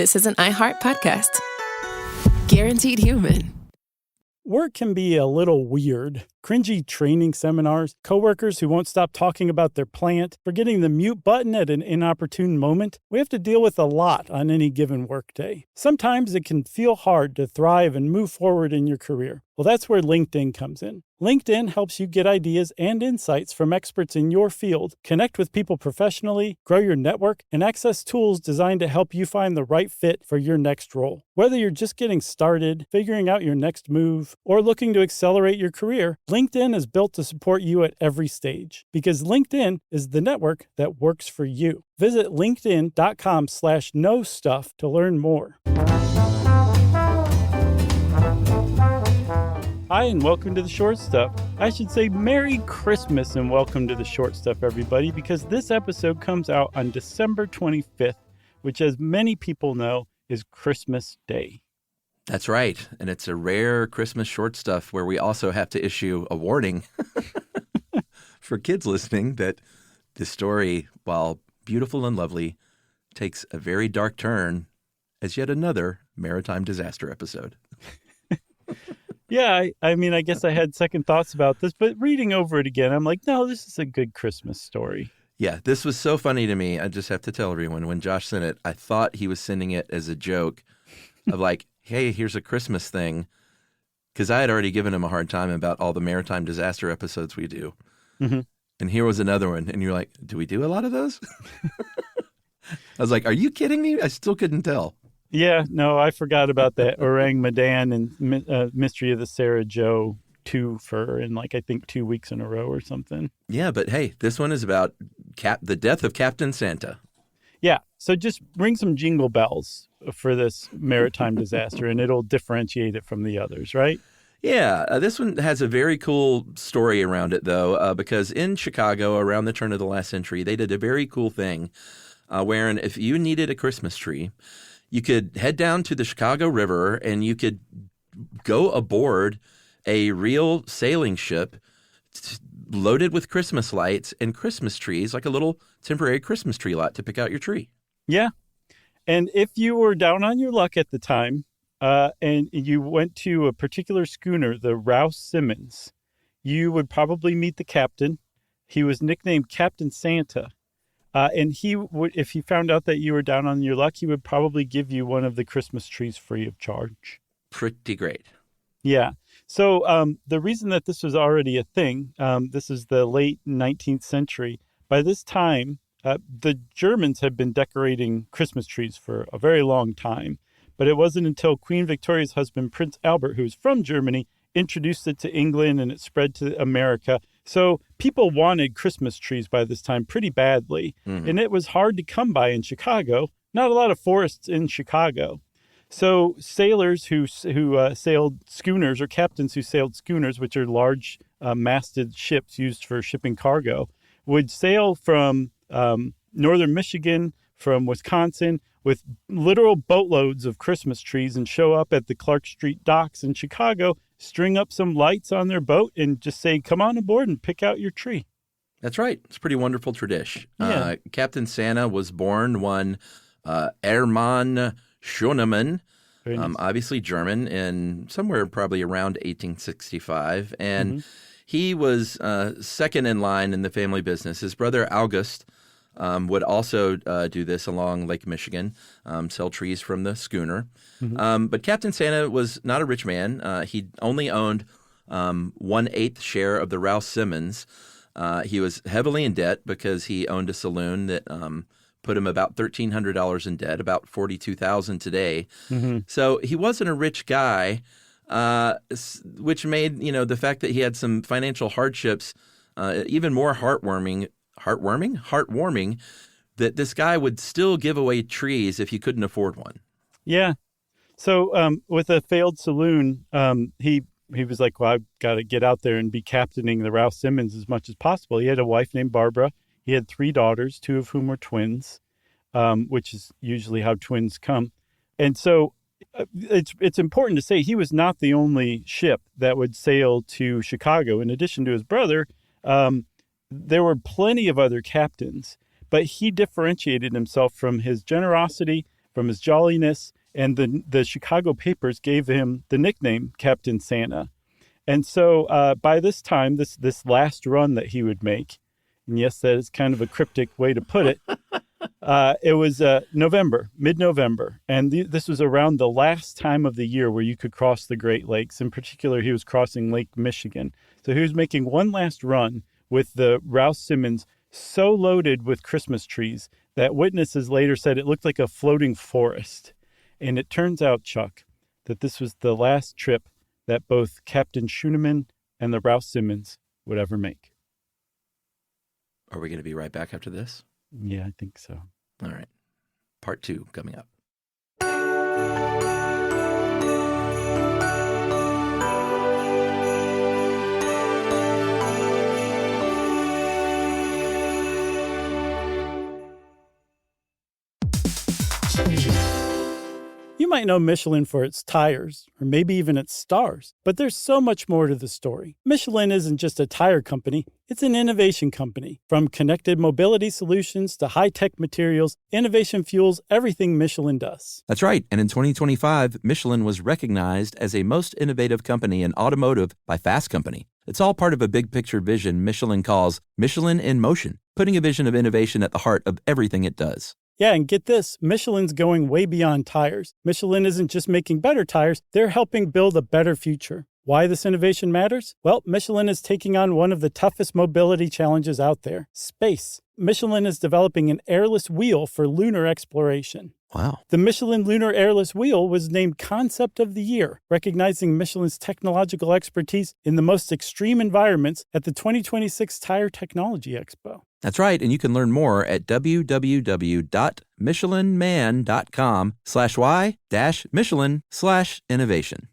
this is an iHeart podcast. Guaranteed human. Work can be a little weird. Cringy training seminars, coworkers who won't stop talking about their plant, forgetting the mute button at an inopportune moment. We have to deal with a lot on any given workday. Sometimes it can feel hard to thrive and move forward in your career. Well, that's where LinkedIn comes in. LinkedIn helps you get ideas and insights from experts in your field, connect with people professionally, grow your network, and access tools designed to help you find the right fit for your next role. Whether you're just getting started, figuring out your next move, or looking to accelerate your career, LinkedIn is built to support you at every stage because LinkedIn is the network that works for you. Visit linkedin.com/knowstuff to learn more. Hi, and welcome to The Short Stuff. I should say Merry Christmas and welcome to The Short Stuff, everybody, because this episode comes out on December 25th, which, as many people know, is Christmas Day. That's right. And it's a rare Christmas short stuff where we also have to issue a warning for kids listening that the story, while beautiful and lovely, takes a very dark turn as yet another maritime disaster episode. Yeah, I mean, I guess I had second thoughts about this, but reading over it again, I'm like, no, this is a good Christmas story. Yeah, this was so funny to me. I just have to tell everyone, when Josh sent it, I thought he was sending it as a joke of like, hey, here's a Christmas thing, because I had already given him a hard time about all the maritime disaster episodes we do. Mm-hmm. And here was another one, and you're like, do we do a lot of those? I was like, are you kidding me? I still couldn't tell. Yeah, no, I forgot about that Orang Medan and Mystery of the Sarah Joe 2 for in I think 2 weeks in a row or something. Yeah, but hey, this one is about the death of Captain Santa. Yeah, so just ring some jingle bells for this maritime disaster and it'll differentiate it from the others, right? Yeah, this one has a very cool story around it, though, because in Chicago around the turn of the last century, they did a very cool thing wherein if you needed a Christmas tree, you could head down to the Chicago River and you could go aboard a real sailing ship loaded with Christmas lights and Christmas trees, like a little temporary Christmas tree lot to pick out your tree. Yeah. And if you were down on your luck at the time and you went to a particular schooner, the Rouse Simmons, you would probably meet the captain. He was nicknamed Captain Santa. And he would, if he found out that you were down on your luck, he would probably give you one of the Christmas trees free of charge. Pretty great. Yeah. So the reason that this was already a thing, this is the late 19th century. By this time, the Germans had been decorating Christmas trees for a very long time. But it wasn't until Queen Victoria's husband, Prince Albert, who was from Germany, introduced it to England and it spread to America. So people wanted Christmas trees by this time pretty badly. Mm-hmm. And it was hard to come by in Chicago. Not a lot of forests in Chicago. So sailors who sailed schooners, or captains who sailed schooners, which are large masted ships used for shipping cargo, would sail from northern Michigan, from Wisconsin, with literal boatloads of Christmas trees and show up at the Clark Street docks in Chicago, string up some lights on their boat and just say, come on aboard and pick out your tree. That's right. It's a pretty wonderful tradition. Yeah. Captain Santa was born one Herman Scheunemann, nice. Obviously German, and somewhere probably around 1865. And he was second in line in the family business. His brother August would also do this along Lake Michigan, sell trees from the schooner. But Captain Santa was not a rich man. He only owned 1/8 share of the Rouse Simmons. He was heavily in debt because he owned a saloon that put him about $1,300 in debt, about $42,000 today. So he wasn't a rich guy, which made the fact that he had some financial hardships even more heartwarming that this guy would still give away trees if he couldn't afford one. Yeah. So with a failed saloon, he was like, well, I've got to get out there and be captaining the Rouse Simmons as much as possible. He had a wife named Barbara. He had 3 daughters, 2 of whom were twins, which is usually how twins come. And so it's important to say he was not the only ship that would sail to Chicago. In addition to his brother, there were plenty of other captains, but he differentiated himself from his generosity from his jolliness, and the Chicago papers gave him the nickname Captain Santa. And so by this time, this last run that he would make, and yes, that is kind of a cryptic way to put it, it was mid-November, and this was around the last time of the year where you could cross the Great Lakes. In particular, he was crossing Lake Michigan. So he was making one last run with the Rouse Simmons so loaded with Christmas trees that witnesses later said it looked like a floating forest. And it turns out, Chuck, that this was the last trip that both Captain Scheunemann and the Rouse Simmons would ever make. Are we going to be right back after this? Yeah, I think so. All right. Part 2 coming up. You might know Michelin for its tires, or maybe even its stars, but there's so much more to the story. Michelin isn't just a tire company, it's an innovation company. From connected mobility solutions to high-tech materials, innovation fuels everything Michelin does. That's right, and in 2025, Michelin was recognized as a most innovative company in automotive by Fast Company. It's all part of a big picture vision Michelin calls Michelin in Motion, putting a vision of innovation at the heart of everything it does. Yeah, and get this, Michelin's going way beyond tires. Michelin isn't just making better tires, they're helping build a better future. Why this innovation matters? Well, Michelin is taking on one of the toughest mobility challenges out there, space. Michelin is developing an airless wheel for lunar exploration. Wow. The Michelin Lunar Airless Wheel was named Concept of the Year, recognizing Michelin's technological expertise in the most extreme environments at the 2026 Tire Technology Expo. That's right, and you can learn more at www.michelinman.com/y-Michelin/innovation.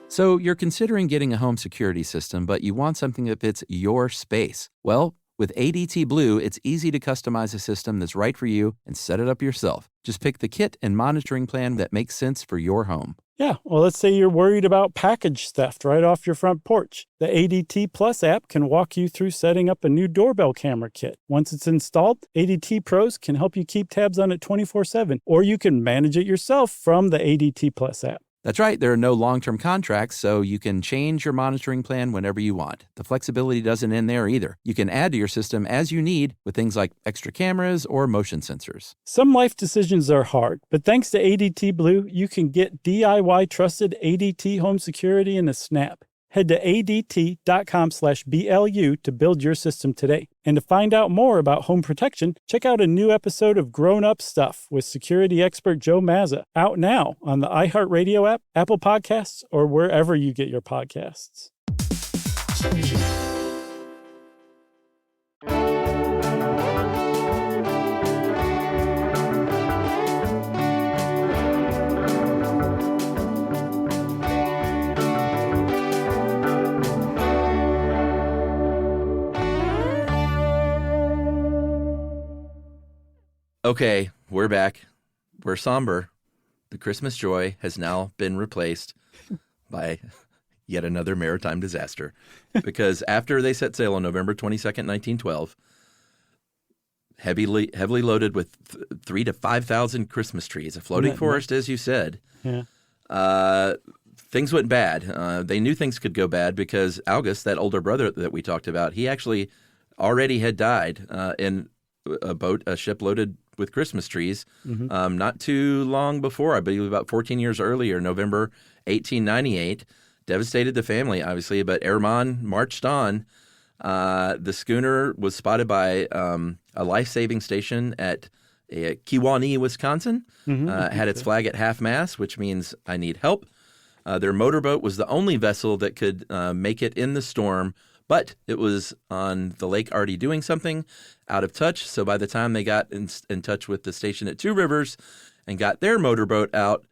So you're considering getting a home security system, but you want something that fits your space. Well, with ADT Blue, it's easy to customize a system that's right for you and set it up yourself. Just pick the kit and monitoring plan that makes sense for your home. Yeah, well, let's say you're worried about package theft right off your front porch. The ADT Plus app can walk you through setting up a new doorbell camera kit. Once it's installed, ADT Pros can help you keep tabs on it 24/7, or you can manage it yourself from the ADT Plus app. That's right. There are no long-term contracts, so you can change your monitoring plan whenever you want. The flexibility doesn't end there either. You can add to your system as you need with things like extra cameras or motion sensors. Some life decisions are hard, but thanks to ADT Blue, you can get DIY trusted ADT home security in a snap. Head to adt.com/BLU to build your system today. And to find out more about home protection, check out a new episode of Grown Up Stuff with security expert Joe Mazza, out now on the iHeartRadio app, Apple Podcasts, or wherever you get your podcasts. Okay, we're back. We're somber. The Christmas joy has now been replaced by yet another maritime disaster. Because after they set sail on November 22nd, 1912, heavily loaded with 3,000 to 5,000 Christmas trees, a floating forest, as you said, things went bad. They knew things could go bad because August, that older brother that we talked about, he actually already had died in a ship loaded with Christmas trees, not too long before, I believe about 14 years earlier, November 1898. Devastated the family, obviously, but Herman marched on. The schooner was spotted by a life-saving station at Kewaunee, Wisconsin. Had its flag at half-mast, which means I need help. Their motorboat was the only vessel that could make it in the storm, but it was on the lake already doing something, out of touch. So by the time they got in touch with the station at Two Rivers and got their motorboat out,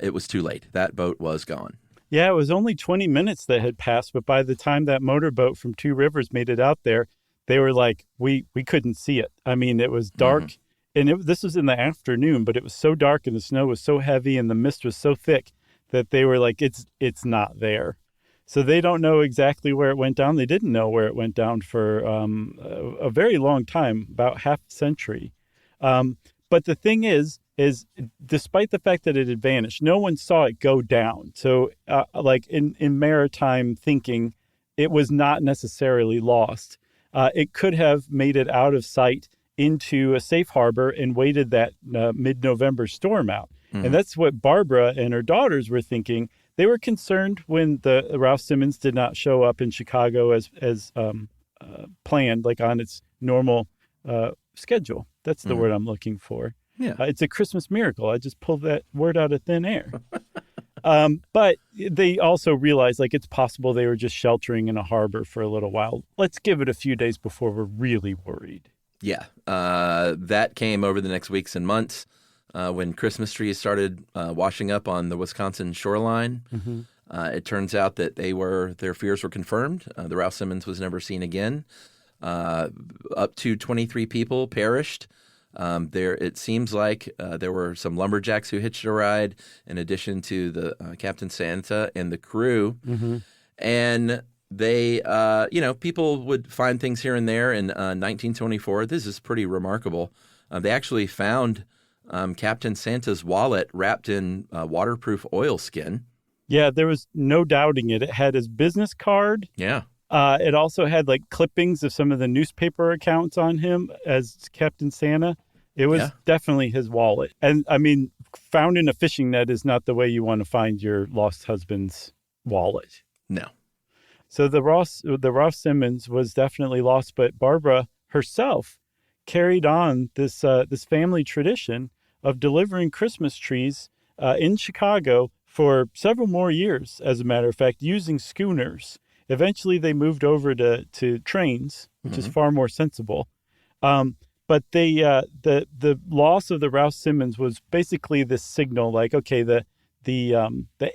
it was too late. That boat was gone. Yeah, it was only 20 minutes that had passed, but by the time that motorboat from Two Rivers made it out there, they were like, we couldn't see it. I mean, it was dark, and this was in the afternoon, but it was so dark and the snow was so heavy and the mist was so thick that they were like, it's not there. So they don't know exactly where it went down. They didn't know where it went down for a very long time, about half a century. But the thing is despite the fact that it had vanished, no one saw it go down. So like in maritime thinking, it was not necessarily lost. It could have made it out of sight into a safe harbor and waited that mid-November storm out. And that's what Barbara and her daughters were thinking. They were concerned when the Ralph Simmons did not show up in Chicago as planned, like on its normal schedule. That's the word I'm looking for. Yeah. It's a Christmas miracle. I just pulled that word out of thin air. But they also realized, like, it's possible they were just sheltering in a harbor for a little while. Let's give it a few days before we're really worried. Yeah. That came over the next weeks and months when Christmas trees started washing up on the Wisconsin shoreline. It turns out that their fears were confirmed. The Ralph Simmons was never seen again. Up to 23 people perished. It seems like there were some lumberjacks who hitched a ride, in addition to the Captain Santa and the crew. And they, people would find things here and there. In 1924, this is pretty remarkable. They actually found Captain Santa's wallet wrapped in waterproof oilskin. Yeah, there was no doubting it. It had his business card. Yeah. It also had like clippings of some of the newspaper accounts on him as Captain Santa. It was definitely his wallet. And I mean, found in a fishing net is not the way you want to find your lost husband's wallet. No. So the Ralph Simmons was definitely lost, but Barbara herself carried on this family tradition of delivering Christmas trees in Chicago for several more years, as a matter of fact, using schooners. Eventually, they moved over to trains, which is far more sensible. But the loss of the Ralph Simmons was basically this signal, like, okay, the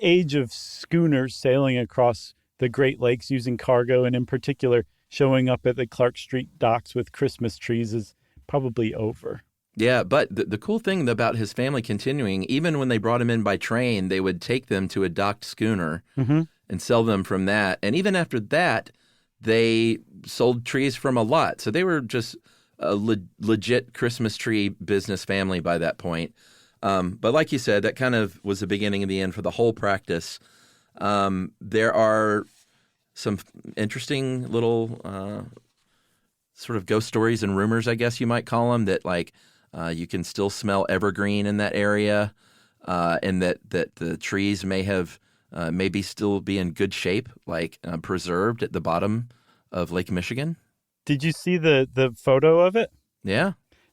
age of schooners sailing across the Great Lakes using cargo, and in particular showing up at the Clark Street docks with Christmas trees, is probably over. Yeah, but the cool thing about his family continuing, even when they brought him in by train, they would take them to a docked schooner and sell them from that. And even after that, they sold trees from a lot. So they were just a legit Christmas tree business family by that point. But like you said, that kind of was the beginning of the end for the whole practice. There are some interesting little sort of ghost stories and rumors, I guess you might call them, that like you can still smell evergreen in that area, and that the trees maybe still be in good shape, like preserved at the bottom of Lake Michigan. Did you see the photo of it? Yeah.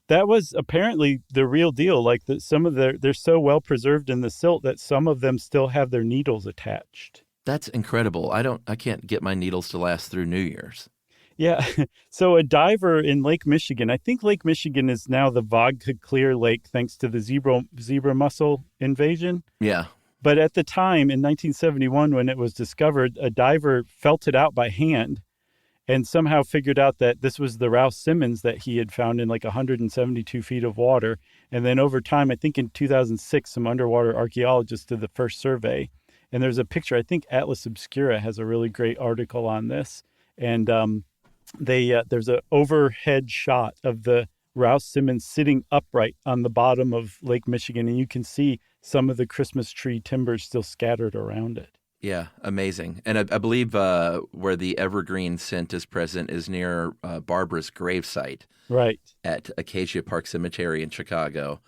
That was apparently the real deal. Like they're so well preserved in the silt that some of them still have their needles attached. That's incredible. I can't get my needles to last through New Year's. Yeah. So a diver in Lake Michigan, I think Lake Michigan is now the vodka clear lake thanks to the zebra mussel invasion. Yeah. But at the time in 1971, when it was discovered, a diver felt it out by hand and somehow figured out that this was the Ralph Simmons that he had found in like 172 feet of water. And then over time, I think in 2006, some underwater archaeologists did the first survey. And there's a picture, I think Atlas Obscura has a really great article on this. And there's an overhead shot of the Ralph Simmons sitting upright on the bottom of Lake Michigan. And you can see some of the Christmas tree timbers still scattered around it. Yeah, amazing. And I believe where the evergreen scent is present is near Barbara's gravesite. Right. At Acacia Park Cemetery in Chicago.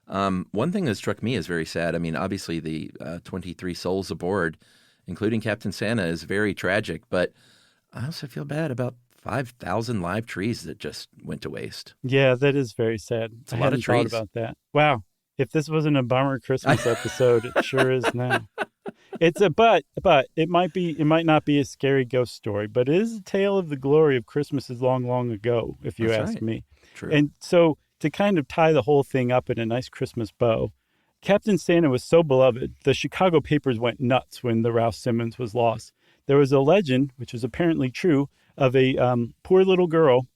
One thing that struck me as very sad, I mean, obviously the 23 souls aboard, including Captain Santa, is very tragic, but I also feel bad about 5,000 live trees that just went to waste. Yeah, that is very sad. It's a lot of trees. I hadn't thought about that. Wow. If this wasn't a bummer Christmas episode, it sure is now. It's but it might not be a scary ghost story, but it is a tale of the glory of Christmases long, long ago, if you ask me. True. And so to kind of tie the whole thing up in a nice Christmas bow, Captain Santa was so beloved, the Chicago papers went nuts when the Ralph Simmons was lost. There was a legend, which was apparently true, of a poor little girl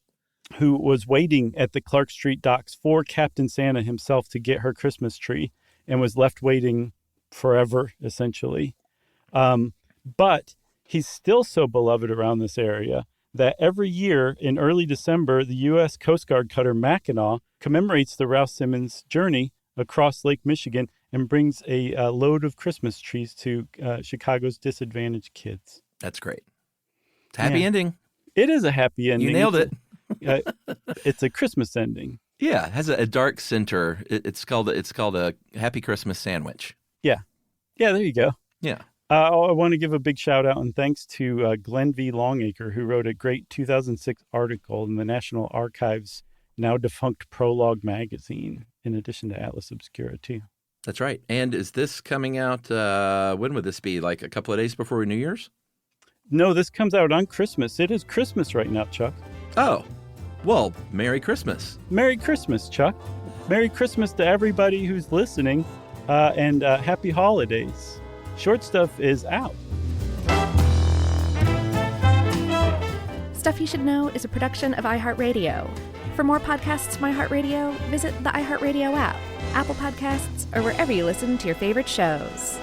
who was waiting at the Clark Street docks for Captain Santa himself to get her Christmas tree and was left waiting forever, essentially. But He's still so beloved around this area that every year in early December, the U.S. Coast Guard cutter Mackinac commemorates the Ralph Simmons journey across Lake Michigan and brings a load of Christmas trees to Chicago's disadvantaged kids. That's great. It's a happy ending. It is a happy ending. You nailed it. It's a Christmas ending. Yeah, it has a dark center. It's called a Happy Christmas Sandwich. Yeah. Yeah, there you go. Yeah. I want to give a big shout out and thanks to Glenn V. Longacre, who wrote a great 2006 article in the National Archives' now defunct Prologue magazine, in addition to Atlas Obscura, too. That's right. And is this coming out, when would this be, like a couple of days before New Year's? No, this comes out on Christmas. It is Christmas right now, Chuck. Oh, well, Merry Christmas. Merry Christmas, Chuck. Merry Christmas to everybody who's listening, and happy holidays. Short Stuff is out. Stuff You Should Know is a production of iHeartRadio. For more podcasts from iHeartRadio, visit the iHeartRadio app, Apple Podcasts, or wherever you listen to your favorite shows.